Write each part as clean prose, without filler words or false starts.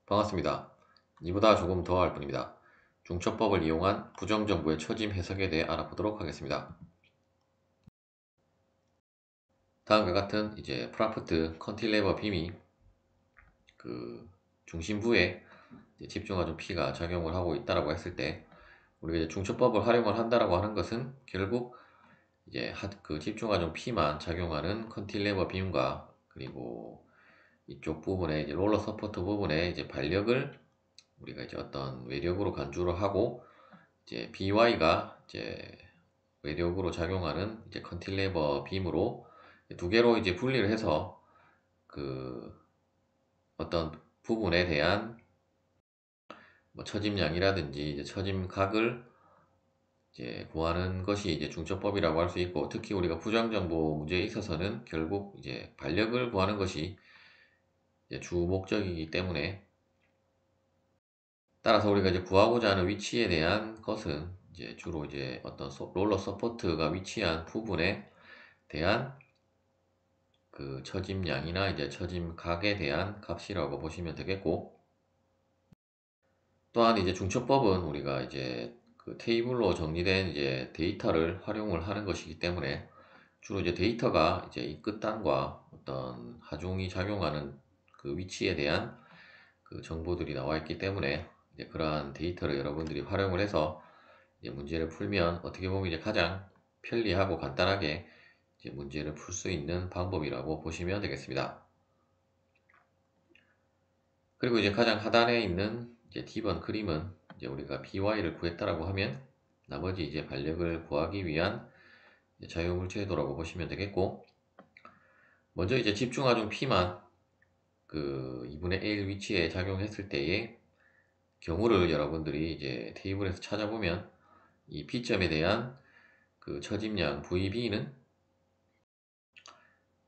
반갑습니다. 이보다 조금 더 할 뿐입니다. 중첩법을 이용한 부정정부의 처짐 해석에 대해 알아보도록 하겠습니다. 다음과 같은 프라프트 컨틸레버 빔이 그 중심부에 집중화준 P가 작용을 하고 있다라고 했을 때 우리가 중첩법을 활용을 한다라고 하는 것은 결국 그 집중화준 P만 작용하는 컨틸레버 빔과 그리고 이쪽 부분에 롤러 서포트 부분에 발력을 우리가 어떤 외력으로 간주를 하고 BY가 외력으로 작용하는 컨틸레버 빔으로 두 개로 분리를 해서 그 어떤 부분에 대한 뭐 처짐량이라든지 처짐각을 구하는 것이 중첩법이라고 할 수 있고, 특히 우리가 부정정보 문제에 있어서는 결국 반력을 구하는 것이 주 목적이기 때문에, 따라서 우리가 구하고자 하는 위치에 대한 것은 주로 어떤 롤러 서포트가 위치한 부분에 대한 그 처짐량이나 처짐각에 대한 값이라고 보시면 되겠고, 또한 중첩법은 우리가 그 테이블로 정리된 데이터를 활용을 하는 것이기 때문에 주로 데이터가 이 끝단과 어떤 하중이 작용하는 그 위치에 대한 그 정보들이 나와 있기 때문에 그러한 데이터를 여러분들이 활용을 해서 문제를 풀면 어떻게 보면 가장 편리하고 간단하게 문제를 풀 수 있는 방법이라고 보시면 되겠습니다. 그리고 가장 하단에 있는 T번 그림은 우리가 BY를 구했다라고 하면 나머지 반력을 구하기 위한 자유물체도라고 보시면 되겠고, 먼저 집중화중 P만 그 2분의 1 위치에 작용했을 때의 경우를 여러분들이 테이블에서 찾아보면 이 B점에 대한 그 처짐량 VB는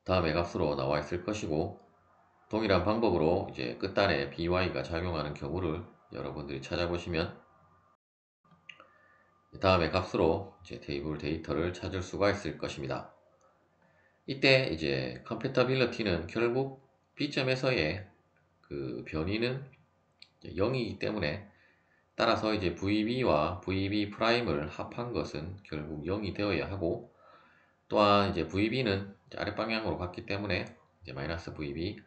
다음의 값으로 나와 있을 것이고, 동일한 방법으로 끝단에 BY가 작용하는 경우를 여러분들이 찾아보시면 다음의 값으로 테이블 데이터를 찾을 수가 있을 것입니다. 이때 컴패터빌리티는 결국 B점에서의 그 변이는 0이기 때문에, 따라서 VB와 VB 프라임을 합한 것은 결국 0이 되어야 하고, 또한 VB는 아랫 방향으로 갔기 때문에 마이너스 VB,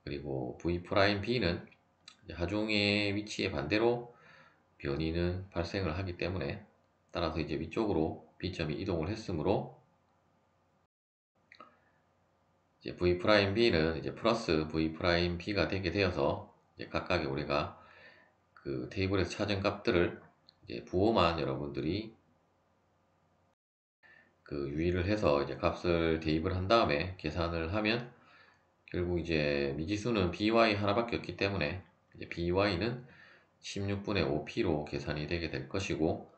그리고 V 프라임 B는 하중의 위치에 반대로 변이는 발생을 하기 때문에, 따라서 위쪽으로 B점이 이동을 했으므로 V 프라임 B는 플러스 V 프라임 B가 되게 되어서 각각의 우리가 그 테이블에서 찾은 값들을 부호만 여러분들이 그 유의를 해서 값을 대입을 한 다음에 계산을 하면 결국 미지수는 BY 하나밖에 없기 때문에 BY는 16분의 5P로 계산이 되게 될 것이고,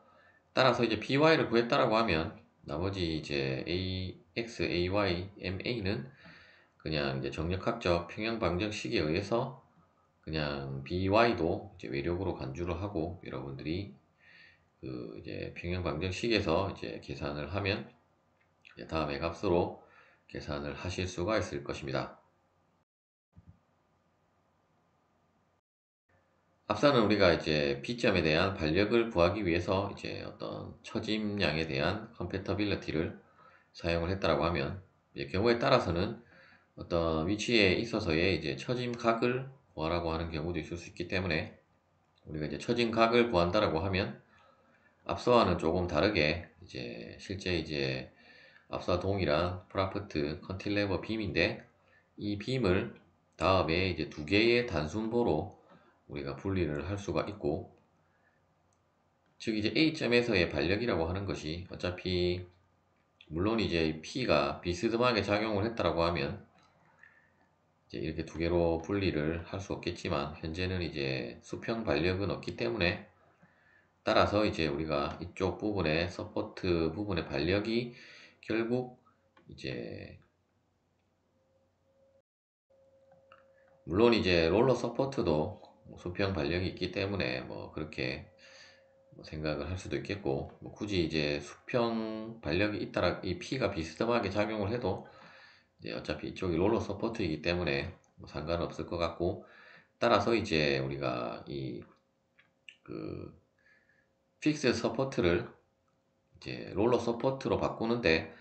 따라서 BY를 구했다라고 하면 나머지 AX, AY, MA는 그냥 정력학적 평형 방정식에 의해서 그냥 BY도 외력으로 간주를 하고, 여러분들이 그 평형 방정식에서 계산을 하면 다음의 값으로 계산을 하실 수가 있을 것입니다. 앞서는 우리가 B점에 대한 반력을 구하기 위해서 어떤 처짐량에 대한 컴패터빌리티를 사용을 했다라고 하면, 경우에 따라서는 어떤 위치에 있어서의 처짐각을 구하라고 하는 경우도 있을 수 있기 때문에, 우리가 처짐각을 구한다라고 하면 앞서와는 조금 다르게 실제 앞서와 동일한 프라프트 컨틸레버 빔인데, 이 빔을 다음에 두 개의 단순보로 우리가 분리를 할 수가 있고, 즉 A점에서의 반력이라고 하는 것이 어차피 물론 P가 비스듬하게 작용을 했다라고 하면 이렇게 두 개로 분리를 할 수 없겠지만, 현재는 수평 반력은 없기 때문에, 따라서 우리가 이쪽 부분의 서포트 부분의 반력이 결국 물론 롤러 서포트도 수평 반력이 있기 때문에 뭐 그렇게 생각을 할 수도 있겠고, 굳이 수평 반력이 있다라 이 P가 비스듬하게 작용을 해도 어차피 이쪽이 롤러 서포트이기 때문에 상관없을 것 같고, 따라서 이제 우리가 그 픽스 서포트를 이제 롤러 서포트로 바꾸는데,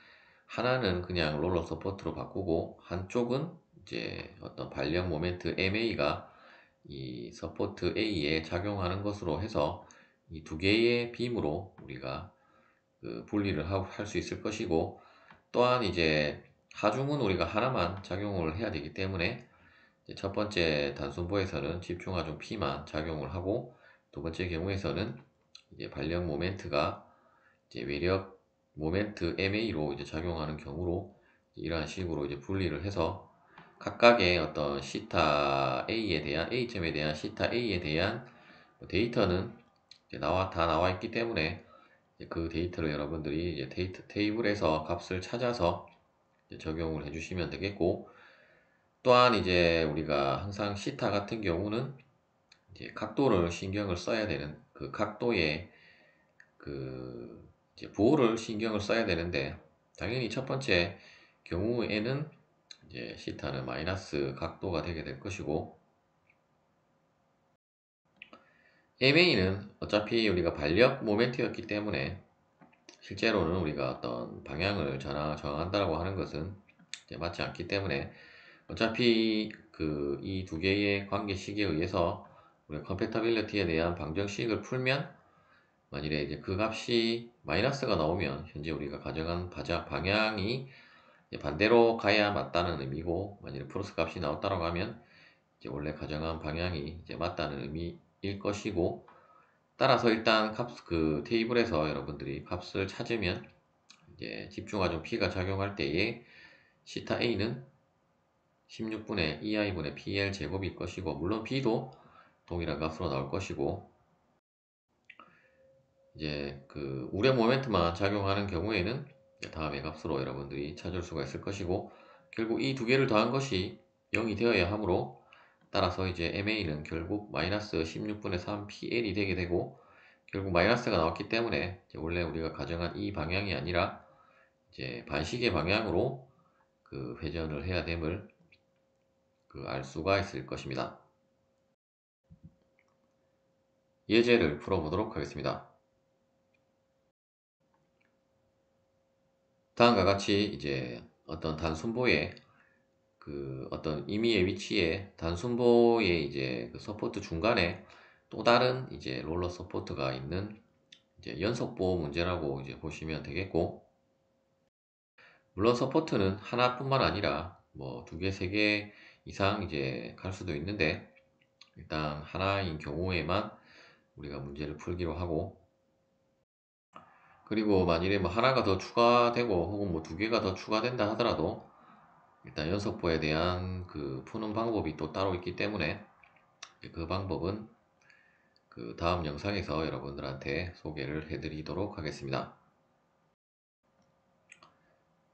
하나는 그냥 롤러 서포트로 바꾸고 한쪽은 이제 어떤 발력 모멘트 MA가 이 서포트 A에 작용하는 것으로 해서 이 두 개의 빔으로 우리가 그 분리를 할 수 있을 것이고, 또한 이제 하중은 우리가 하나만 작용을 해야 되기 때문에 이제 첫 번째 단순보에서는 집중하중 P만 작용을 하고, 두 번째 경우에서는 이제 발력 모멘트가 이제 외력 모멘트 MA로 이제 작용하는 경우로 이러한 식으로 이제 분리를 해서 각각의 어떤 시타 A에 대한 A점에 대한 시타 A에 대한 데이터는 이제 다 나와 있기 때문에 그 데이터를 여러분들이 이제 데이터 테이블에서 값을 찾아서 이제 적용을 해주시면 되겠고, 또한 이제 우리가 항상 시타 같은 경우는 이제 각도를 신경을 써야 되는 그 각도의 그 이제 부호를 신경을 써야 되는데, 당연히 첫 번째 경우에는 이제 시타는 마이너스 각도가 되게 될 것이고, MA는 어차피 우리가 반력 모멘트였기 때문에 실제로는 우리가 어떤 방향을 정한다라고 하는 것은 이제 맞지 않기 때문에, 어차피 그 이 두 개의 관계식에 의해서 우리가 컴패터빌리티에 대한 방정식을 풀면, 만일에 이제 그 값이 마이너스가 나오면 현재 우리가 가져간 방향이 이제 반대로 가야 맞다는 의미고, 만일에 플러스 값이 나왔다고 하면 이제 원래 가정한 방향이 이제 맞다는 의미일 것이고, 따라서 일단 그 테이블에서 여러분들이 값을 찾으면 이제 집중하중 P가 작용할 때에 시타 A는 16분의 2i분의 PL 제곱일 것이고, 물론 B도 동일한 값으로 나올 것이고, 이제 그 우력 모멘트만 작용하는 경우에는 다음의 값으로 여러분들이 찾을 수가 있을 것이고, 결국 이 두 개를 더한 것이 0이 되어야 하므로, 따라서 이제 MA는 결국 마이너스 16분의 3 PL이 되게 되고, 결국 마이너스가 나왔기 때문에 이제 원래 우리가 가정한 이 방향이 아니라 이제 반시계 방향으로 그 회전을 해야 됨을 그 알 수가 있을 것입니다. 예제를 풀어보도록 하겠습니다. 다음과 같이 이제 어떤 단순보의 그 어떤 임의의 위치에 단순보의 이제 그 서포트 중간에 또 다른 이제 롤러 서포트가 있는 이제 연속보 문제라고 이제 보시면 되겠고, 물론 서포트는 하나뿐만 아니라 뭐 두 개, 세 개 이상 이제 갈 수도 있는데, 일단 하나인 경우에만 우리가 문제를 풀기로 하고, 그리고 만일에 뭐 하나가 더 추가되고 혹은 뭐 두 개가 더 추가된다 하더라도 일단 연속보에 대한 그 푸는 방법이 또 따로 있기 때문에 그 방법은 그 다음 영상에서 여러분들한테 소개를 해드리도록 하겠습니다.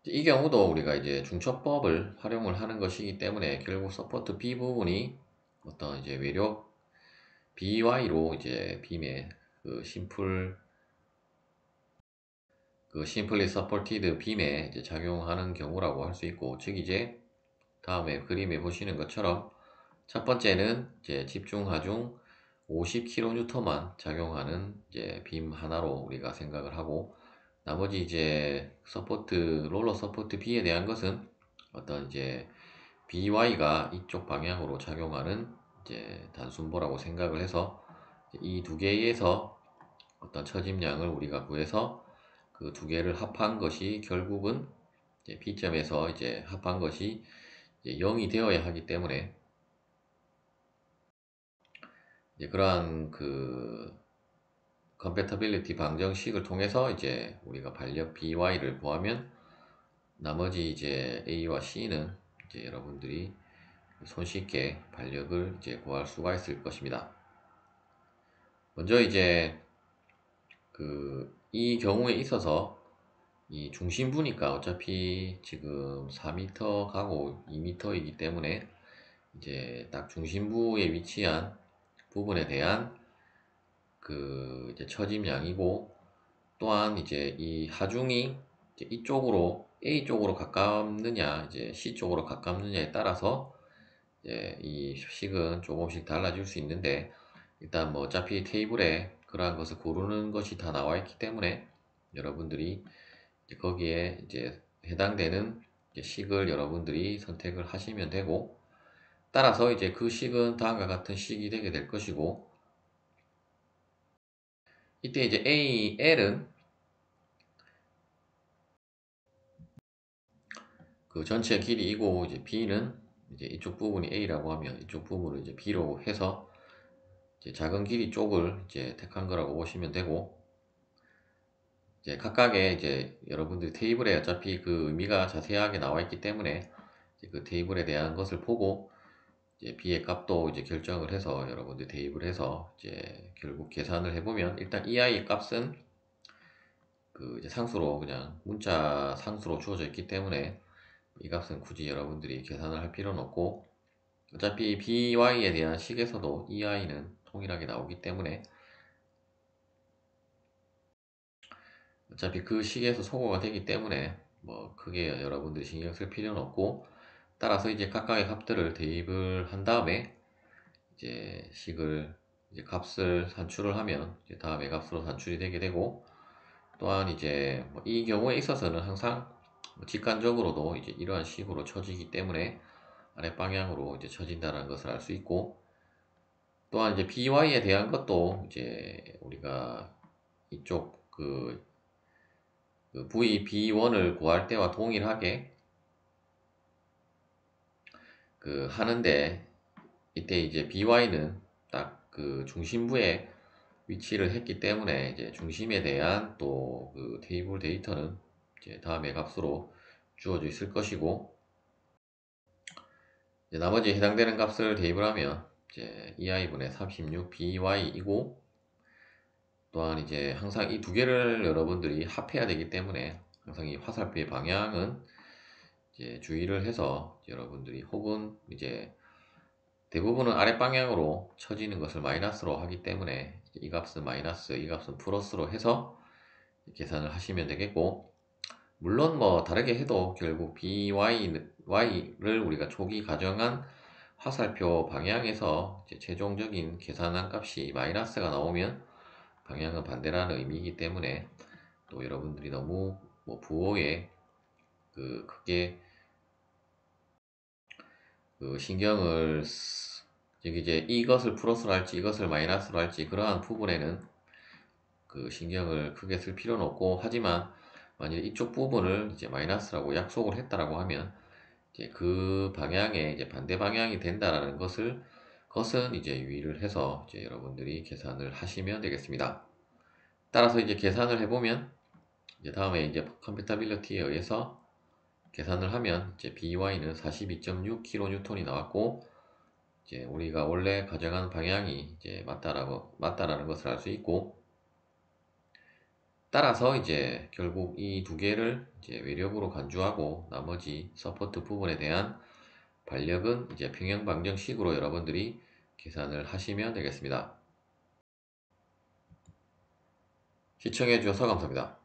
이 경우도 우리가 이제 중첩법을 활용을 하는 것이기 때문에 결국 서포트 B 부분이 어떤 이제 외력 BY로 이제 빔의 그 심플리 서포티드 빔에 이제 작용하는 경우라고 할 수 있고, 즉 이제 다음에 그림에 보시는 것처럼 첫 번째는 이제 집중하중 50kN만 작용하는 이제 빔 하나로 우리가 생각을 하고, 나머지 이제 롤러 서포트 B에 대한 것은 어떤 이제 BY가 이쪽 방향으로 작용하는 이제 단순보라고 생각을 해서 이 두 개에서 어떤 처짐량을 우리가 구해서 그 두 개를 합한 것이 결국은 이제 B점에서 이제 합한 것이 이제 0이 되어야 하기 때문에, 이제 그러한 그 컴패터빌리티 방정식을 통해서 이제 우리가 반력 BY를 구하면 나머지 이제 A와 C는 이제 여러분들이 손쉽게 반력을 이제 구할 수가 있을 것입니다. 먼저 이제 이 경우에 있어서 이 중심부니까 어차피 지금 4m 가고 2m이기 때문에 이제 딱 중심부에 위치한 부분에 대한 그 이제 처짐량이고, 또한 이제 이 하중이 이제 이쪽으로 A 쪽으로 가깝느냐 이제 C 쪽으로 가깝느냐에 따라서 이 식은 조금씩 달라질 수 있는데, 일단 뭐 어차피 테이블에 그러한 것을 고르는 것이 다 나와 있기 때문에 여러분들이 이제 거기에 이제 해당되는 이제 식을 여러분들이 선택을 하시면 되고, 따라서 이제 그 식은 다음과 같은 식이 되게 될 것이고, 이때 이제 L은 그 전체 길이이고, 이제 B는 이제 이쪽 부분이 A라고 하면 이쪽 부분을 이제 B로 해서 이제 작은 길이 쪽을 이제 택한 거라고 보시면 되고, 이제 각각의 이제 여러분들 테이블에 어차피 그 의미가 자세하게 나와 있기 때문에 이제 그 테이블에 대한 것을 보고 이제 B의 값도 이제 결정을 해서 여러분들 대입을 해서 이제 결국 계산을 해보면, 일단 이 아이의 값은 그 이제 상수로 그냥 문자 상수로 주어져 있기 때문에 이 값은 굳이 여러분들이 계산을 할 필요는 없고, 어차피 by에 대한 식에서도 이 i는 동일하게 나오기 때문에 어차피 그 식에서 소거가 되기 때문에 뭐 크게 여러분들이 신경 쓸 필요는 없고, 따라서 이제 각각의 값들을 대입을 한 다음에 이제 식을 이제 값을 산출을 하면 이제 다음에 값으로 산출이 되게 되고, 또한 이제 뭐이 경우에 있어서는 항상 뭐 직관적으로도 이제 이러한 식으로 쳐지기 때문에 아래 방향으로 이제 쳐진다는 것을 알 수 있고, 또한 이제 by에 대한 것도 이제 우리가 이쪽 그 v b1을 구할 때와 동일하게 그 하는데, 이때 이제 by는 딱 그 중심부에 위치를 했기 때문에 이제 중심에 대한 또 그 테이블 데이터는 이제 다음의 값으로 주어져 있을 것이고, 이제 나머지 해당되는 값을 대입을 하면 이제 ei분의 36by이고, 또한 이제 항상 이 두 개를 여러분들이 합해야 되기 때문에 항상 이 화살표의 방향은 이제 주의를 해서 여러분들이, 혹은 이제 대부분은 아래 방향으로 쳐지는 것을 마이너스로 하기 때문에 이 값은 마이너스, 이 값은 플러스로 해서 계산을 하시면 되겠고, 물론 뭐 다르게 해도 결국 by를 우리가 초기 가정한 화살표 방향에서 이제 최종적인 계산한 값이 마이너스가 나오면 방향은 반대라는 의미이기 때문에, 또 여러분들이 너무 뭐 부호에 그 크게 그 신경을 여기 이제 이것을 플러스로 할지 이것을 마이너스로 할지 그러한 부분에는 그 신경을 크게 쓸 필요는 없고, 하지만 만약에 이쪽 부분을 이제 마이너스라고 약속을 했다라고 하면 이제 그 방향에 이제 반대 방향이 된다라는 것은 이제 유의를 해서 이제 여러분들이 계산을 하시면 되겠습니다. 따라서 이제 계산을 해보면 이제 다음에 이제 컴패터빌리티에 의해서 계산을 하면 이제 by는 42.6kN이 나왔고, 이제 우리가 원래 가정한 방향이 이제 맞다라는 것을 알 수 있고, 따라서 이제 결국 이 두 개를 이제 외력으로 간주하고 나머지 서포트 부분에 대한 반력은 이제 평형 방정식으로 여러분들이 계산을 하시면 되겠습니다. 시청해 주셔서 감사합니다.